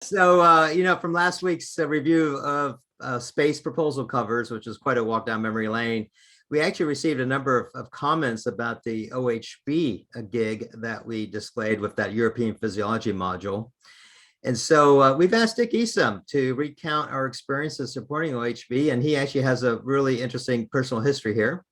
So, from last week's review of space proposal covers, which was quite a walk down memory lane, we actually received a number of comments about the OHB gig that we displayed with that European physiology module. And so we've asked Dick Eassom to recount our experiences supporting OHB, and he actually has a really interesting personal history here.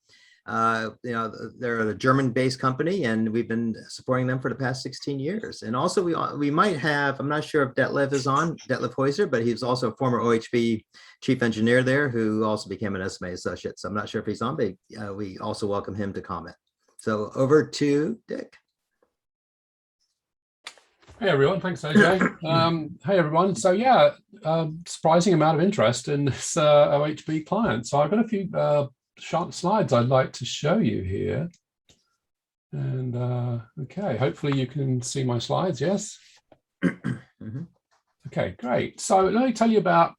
They're a German-based company, and we've been supporting them for the past 16 years. And also, we might have, I'm not sure if Detlef is on, Detlef Heuser, but he's also a former OHB chief engineer there who also became an SMA associate. So I'm not sure if he's on, but we also welcome him to comment. So over to Dick. Hey everyone, thanks AJ. Hey everyone, so yeah, surprising amount of interest in this OHB client. So I've got a few short slides I'd like to show you here. And okay, hopefully you can see my slides, yes? Okay, great. So let me tell you about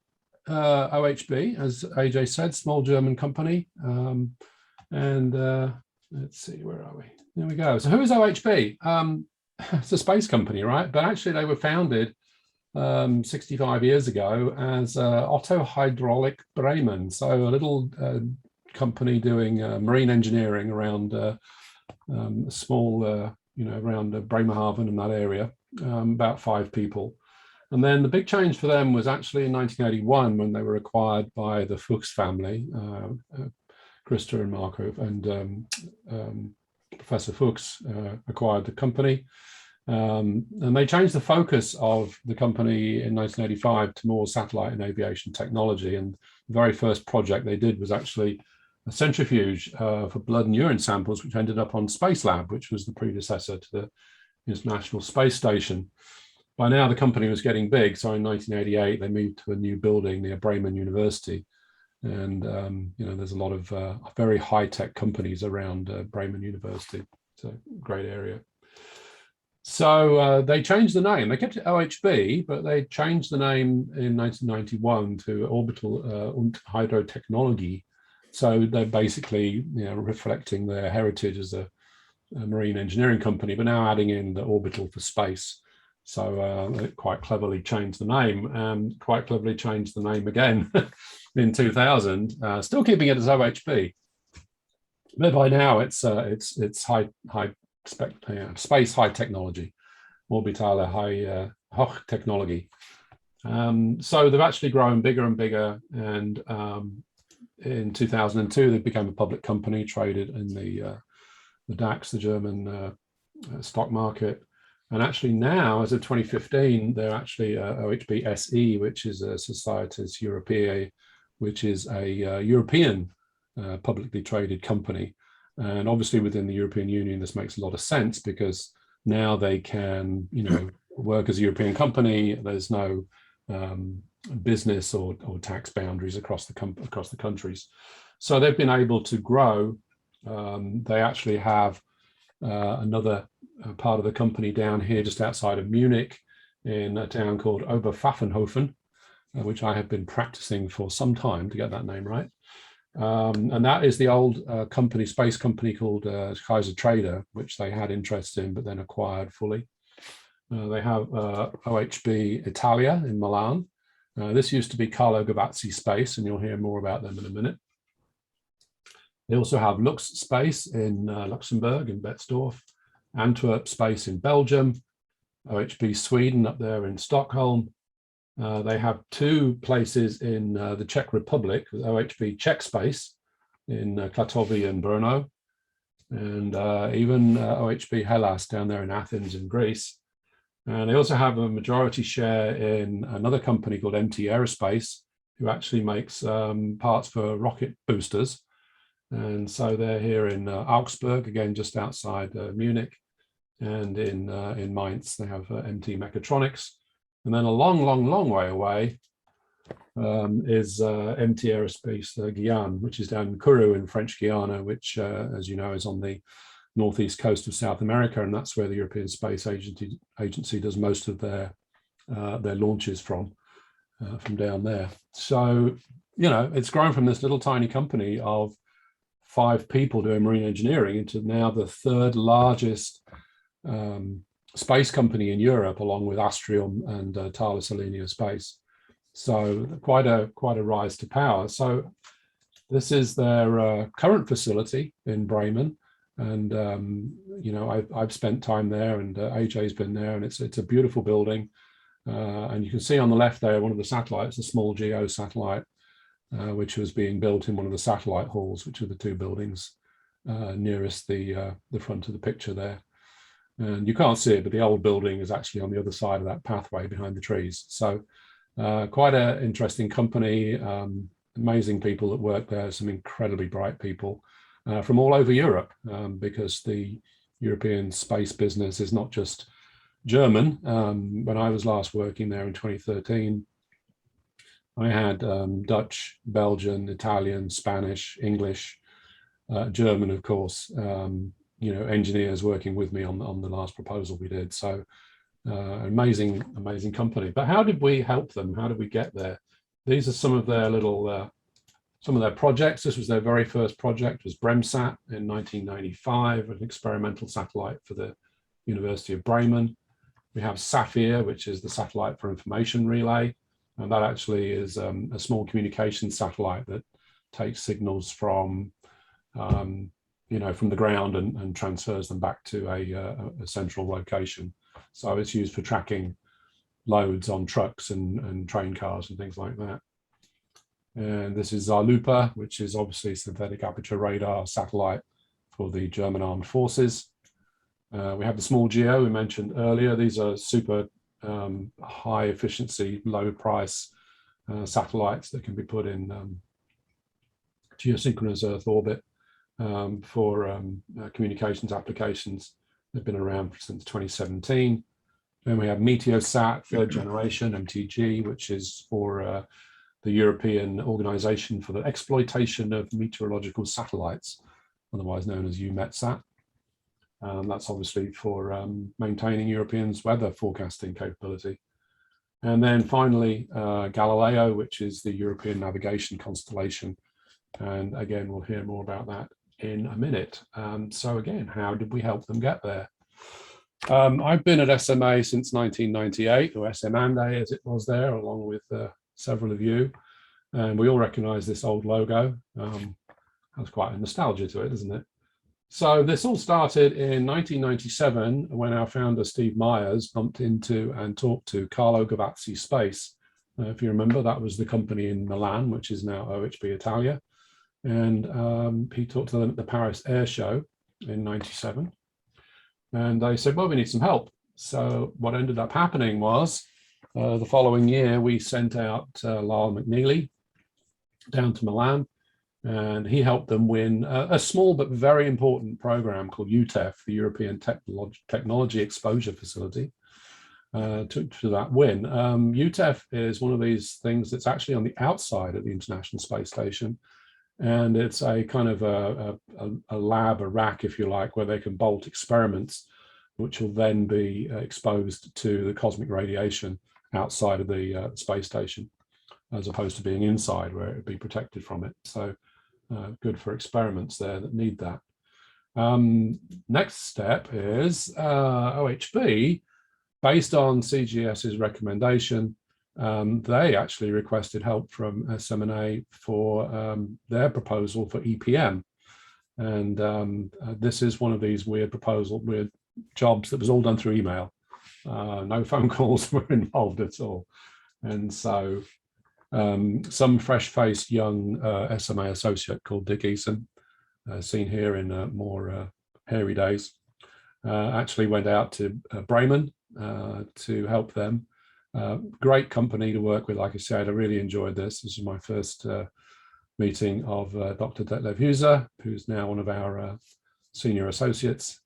OHB, as AJ said, small German company. Let's see, where are we? There we go. So who is OHB? It's a space company, right? But actually they were founded 65 years ago as Otto Hydraulic Bremen. So a little company doing marine engineering around a small, around Bremerhaven and that area, about 5 people. And then the big change for them was actually in 1981 when they were acquired by the Fuchs family, Christa and Marco, and Professor Fuchs acquired the company. And they changed the focus of the company in 1985 to more satellite and aviation technology. And the very first project they did was actually a centrifuge for blood and urine samples, which ended up on Space Lab, which was the predecessor to the International Space Station. By now, the company was getting big. So in 1988, they moved to a new building near Bremen University. And, there's a lot of very high-tech companies around Bremen University. It's a great area. So they changed the name. They kept it OHB, but they changed the name in 1991 to Orbital und Hydrotechnologie. So they're basically, reflecting their heritage as a marine engineering company, but now adding in the orbital for space. So it quite cleverly changed the name, and quite cleverly changed the name again in 2000, still keeping it as OHB. But by now it's space high technology, orbitale Hochtechnologie. So they've actually grown bigger and bigger, and in 2002 they became a public company, traded in the DAX, the German stock market. And actually now, as of 2015, they're actually OHB SE, which is a Societas Europaea, which is a European publicly traded company. And obviously within the European Union, this makes a lot of sense because now they can, work as a European company. There's no business or tax boundaries across the countries. So they've been able to grow. They actually have another part of the company down here just outside of Munich in a town called Oberpfaffenhofen, which I have been practicing for some time to get that name right. And that is the old space company called Kaiser Trader, which they had interest in, but then acquired fully. They have OHB Italia in Milan. This used to be Carlo Gavazzi Space, and you'll hear more about them in a minute. They also have Lux Space in Luxembourg, in Betzdorf, Antwerp Space in Belgium, OHB Sweden up there in Stockholm. They have 2 places in the Czech Republic, with OHB Czech Space in Klatovy and Brno, and even OHB Hellas down there in Athens in Greece. And they also have a majority share in another company called MT Aerospace, who actually makes parts for rocket boosters. And so they're here in Augsburg, again, just outside Munich, and in Mainz, they have MT Mechatronics. And then a long way away is MT Aerospace Guyane, which is down in Kourou in French Guiana, which, as you know, is on the northeast coast of South America, and that's where the European Space Agency does most of their launches from down there. So, it's grown from this little tiny company of 5 people doing marine engineering into now the 3rd largest space company in Europe, along with Astrium and Thales Alenia Space. So quite a rise to power. So this is their current facility in Bremen, and you know, I've spent time there, and AJ's been there, and it's a beautiful building. And you can see on the left there one of the satellites, a small GEO satellite, which was being built in one of the satellite halls, which are the two buildings nearest the front of the picture there. And you can't see it, but the old building is actually on the other side of that pathway behind the trees. So quite an interesting company, amazing people that work there, some incredibly bright people from all over Europe, because the European space business is not just German. When I was last working there in 2013, I had Dutch, Belgian, Italian, Spanish, English, German, of course, you know, engineers working with me on the last proposal we did. So amazing company. But how did we help them? How did we get there? These are some of their little, some of their projects. This was their very first project, was BremSat in 1995, an experimental satellite for the University of Bremen. We have Sapphire, which is the satellite for information relay. And that actually is a small communication satellite that takes signals from, you know, from the ground and transfers them back to a central location. So it's used for tracking loads on trucks and train cars and things like that. And this is Zalupa, which is obviously synthetic aperture radar satellite for the German armed forces. We have the small GEO we mentioned earlier. These are super high efficiency, low price satellites that can be put in geosynchronous Earth orbit for communications applications. They've been around since 2017. Then we have Meteosat, third generation, MTG, which is for the European Organization for the Exploitation of Meteorological Satellites, otherwise known as EUMETSAT. That's obviously for maintaining Europeans' weather forecasting capability. And then finally, Galileo, which is the European navigation constellation. And again, we'll hear more about that in a minute. So again, how did we help them get there? I've been at SMA since 1998, or SMANDE as it was there, along with several of you. And we all recognize this old logo. Has quite a nostalgia to it, isn't it? So this all started in 1997 when our founder, Steve Myers, bumped into and talked to Carlo Gavazzi Space. If you remember, that was the company in Milan, which is now OHB Italia. And he talked to them at the Paris Air Show in 97. And they said, well, we need some help. So what ended up happening was the following year, we sent out Lyle McNeely down to Milan. And he helped them win a small but very important program called UTEF, the European Technology Exposure Facility, to that win. UTEF is one of these things that's actually on the outside of the International Space Station. And it's a kind of a lab, a rack, if you like, where they can bolt experiments, which will then be exposed to the cosmic radiation outside of the space station, as opposed to being inside where it would be protected from it. So good for experiments there that need that. Next step is OHB, based on CGS's recommendation, they actually requested help from SMA for their proposal for EPM. And this is one of these weird jobs that was all done through email. No phone calls were involved at all. And so some fresh-faced young SMA associate called Dick Eassom, seen here in more hairy days, actually went out to Bremen to help them. Great company to work with, like I said. I really enjoyed this. This is my first meeting of Dr. Detlev Hüser, who's now one of our senior associates.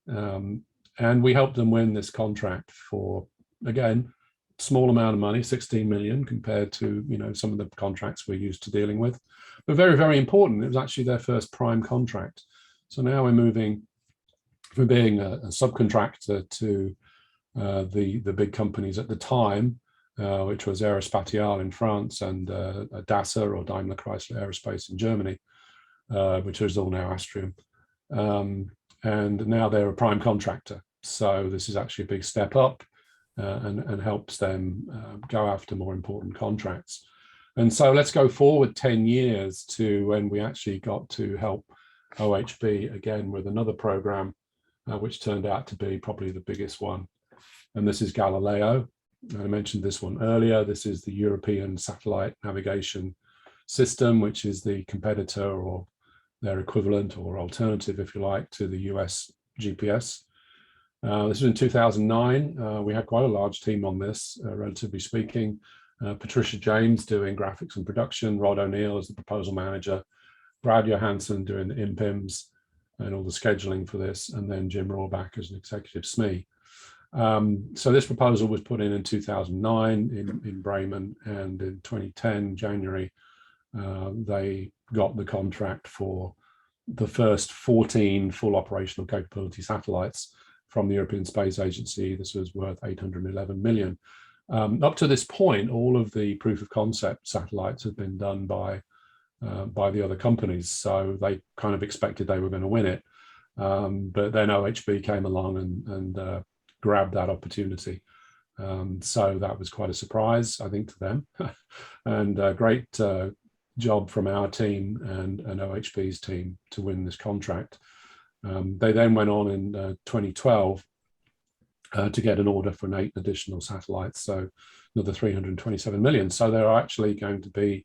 And we helped them win this contract for, again, small amount of money, 16 million, compared to, you know, some of the contracts we're used to dealing with, but very, very important. It was actually their first prime contract. So now we're moving from being a subcontractor to the big companies at the time, which was Aerospatiale in France and DASA, or Daimler Chrysler Aerospace in Germany, which is all now Astrium. And now they're a prime contractor. So this is actually a big step up and helps them go after more important contracts. And so let's go forward 10 years to when we actually got to help OHB again with another program, which turned out to be probably the biggest one. And this is Galileo. I mentioned this one earlier. This is the European Satellite Navigation System, which is the competitor or their equivalent or alternative, if you like, to the US GPS. This was in 2009. We had quite a large team on this, relatively speaking. Patricia James doing graphics and production, Rod O'Neill as the proposal manager, Brad Johansson doing the impims and all the scheduling for this, and then Jim Rohrbach as an executive SME. So this proposal was put in 2009 in Bremen, and in 2010, January, they got the contract for the first 14 full operational capability satellites from the European Space Agency. This was worth 811 million. Up to this point, all of the proof of concept satellites have been done by the other companies, so they kind of expected they were going to win it. But then OHB came along and grabbed that opportunity. So that was quite a surprise, I think, to them. And a great job from our team and OHB's team to win this contract. They then went on in 2012 to get an order for 8 additional satellites, so another 327 million. So there are actually going to be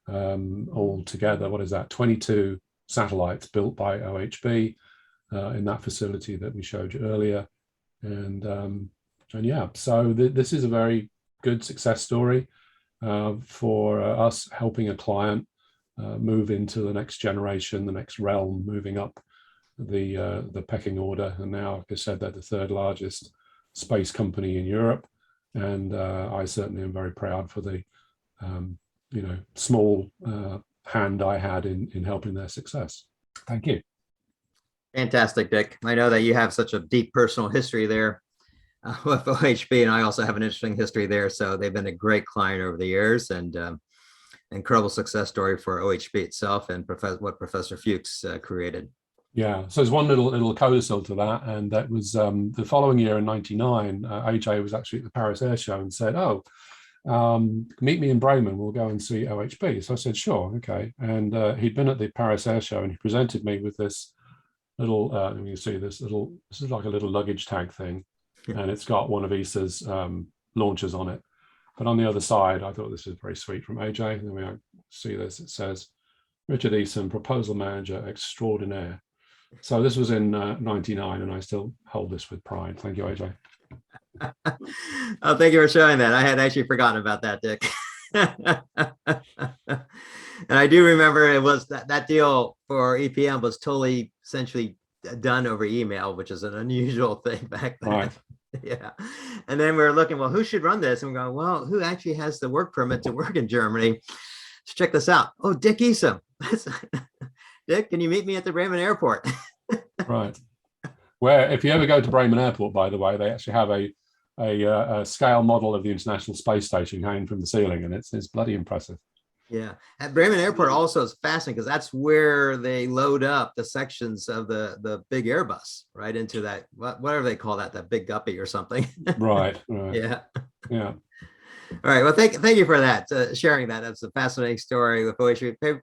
altogether, what is that, 22 satellites built by OHB in that facility that we showed you earlier. And yeah, so this is a very good success story for us helping a client move into the next generation, the next realm, moving up the pecking order. And now, like I said, they're the 3rd largest space company in Europe. And I certainly am very proud for the small hand I had in helping their success. Thank you. Fantastic, Dick. I know that you have such a deep personal history there with OHB, and I also have an interesting history there. So they've been a great client over the years, and incredible success story for OHB itself and what Professor Fuchs created. Yeah, so there's one little codicil to that, and that was the following year in '99. AJ was actually at the Paris Air Show and said, "Oh, meet me in Bremen. We'll go and see OHB." So I said, "Sure, okay." And he'd been at the Paris Air Show, and he presented me with this little. You can see this little. This is like a little luggage tag thing, and it's got one of ESA's launchers on it. But on the other side, I thought this is very sweet from AJ. And then we see this. It says, "Richard Eassom, proposal manager extraordinaire." So this was in '99, and I still hold this with pride. Thank you, AJ. Oh, thank you for showing that. I had actually forgotten about that, Dick. And I do remember it was that deal for EPM was totally essentially done over email, which is an unusual thing back then. Right. Yeah. And then we were looking, well, who should run this? And we're going, well, who actually has the work permit to work in Germany? Let's check this out. Oh, Dick Eassom. Dick, can you meet me at the Bremen airport? Right. Where, if you ever go to Bremen Airport, by the way, they actually have a scale model of the International Space Station hanging from the ceiling, and it's bloody impressive. Yeah. At Bremen Airport also is fascinating because that's where they load up the sections of the big Airbus, right, into that, whatever they call that big guppy or something. Right. Yeah. Yeah. All right. Well, thank you for that, sharing that. That's a fascinating story with OHB.